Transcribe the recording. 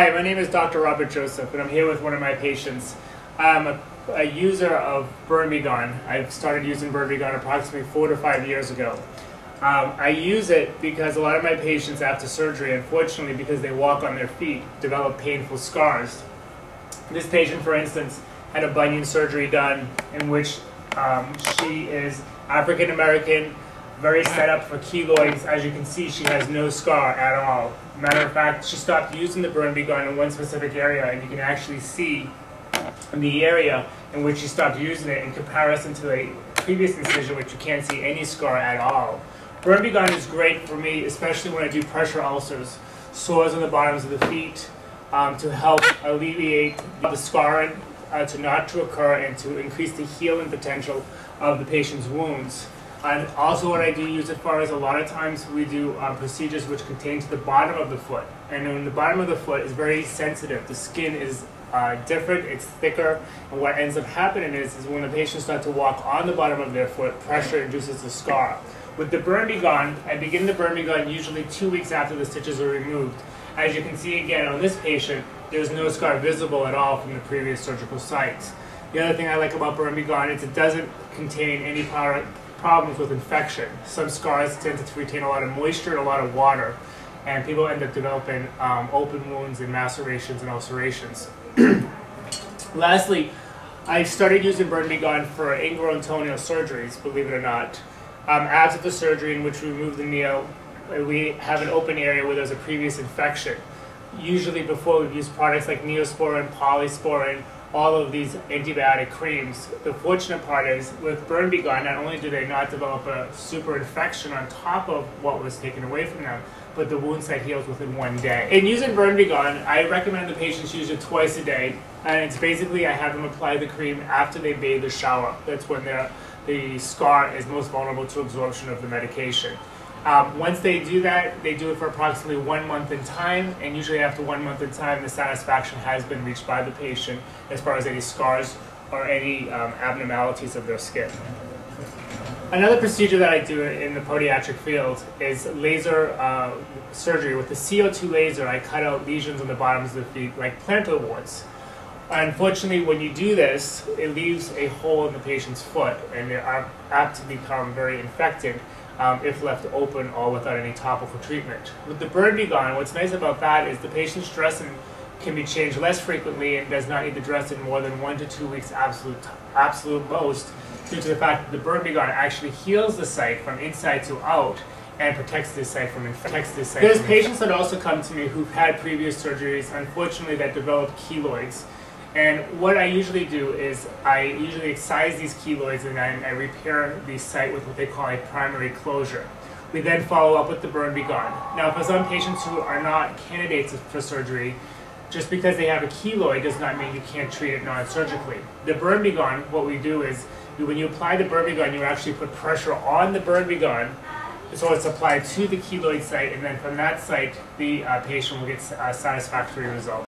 Hi, my name is Dr. Robert Joseph, and I'm here with one of my patients. I'm a user of BurnBeGone. I've started using BurnBeGone approximately 4 to 5 years ago. I use it because a lot of my patients after surgery, unfortunately, because they walk on their feet, develop painful scars. This patient, for instance, had a bunion surgery done in which she is African American, very set up for keloids. As you can see, she has no scar at all. Matter of fact, she stopped using the BurnBeGone in one specific area, and you can actually see the area in which she stopped using it in comparison to a previous incision, which you can't see any scar at all. BurnBeGone is great for me, especially when I do pressure ulcers, sores on the bottoms of the feet, to help alleviate the scarring, to occur, and to increase the healing potential of the patient's wounds. And also what I do use it for is a lot of times we do procedures which contain to the bottom of the foot. And when the bottom of the foot is very sensitive, the skin is different, it's thicker, and what ends up happening is when the patients start to walk on the bottom of their foot, pressure induces a scar. With the BurnBeGone, I begin the BurnBeGone usually 2 weeks after the stitches are removed. As you can see again on this patient, there's no scar visible at all from the previous surgical sites. The other thing I like about BurnBeGone is it doesn't contain any problems with infection. Some scars tend to retain a lot of moisture and a lot of water, and people end up developing open wounds and macerations and ulcerations. Lastly, I started using BurnBeGone for ingrown toenail surgeries, believe it or not. After the surgery in which we remove the nail, we have an open area where there's a previous infection. Usually before we've used products like Neosporin, Polysporin, all of these antibiotic creams. The fortunate part is with BurnBeGone, not only do they not develop a super infection on top of what was taken away from them, but the wound site heals within 1 day. In using BurnBeGone, I recommend the patients use it twice a day, and it's basically I have them apply the cream after they bathe or shower. That's when the scar is most vulnerable to absorption of the medication. Once they do that, they do it for approximately 1 month in time, and usually after 1 month in time, the satisfaction has been reached by the patient as far as any scars or any abnormalities of their skin. Another procedure that I do in the podiatric field is laser surgery. With the CO2 laser, I cut out lesions on the bottoms of the feet like plantar warts. Unfortunately, when you do this, it leaves a hole in the patient's foot, and they are apt to become very infected if left open or without any topical treatment. With the BurnBeGone, what's nice about that is the patient's dressing can be changed less frequently and does not need the dressing more than 1 to 2 weeks absolute most, due to the fact that the BurnBeGone actually heals the site from inside to out and protects this site from infection. There's patients that also come to me who've had previous surgeries, unfortunately, that develop keloids. And what I usually do is I usually excise these keloids and I repair the site with what they call a primary closure. We then follow up with the BurnBeGone. Now, for some patients who are not candidates for surgery, just because they have a keloid does not mean you can't treat it non-surgically. The BurnBeGone, what we do is when you apply the BurnBeGone, you actually put pressure on the BurnBeGone so it's applied to the keloid site, and then from that site, the patient will get a satisfactory result.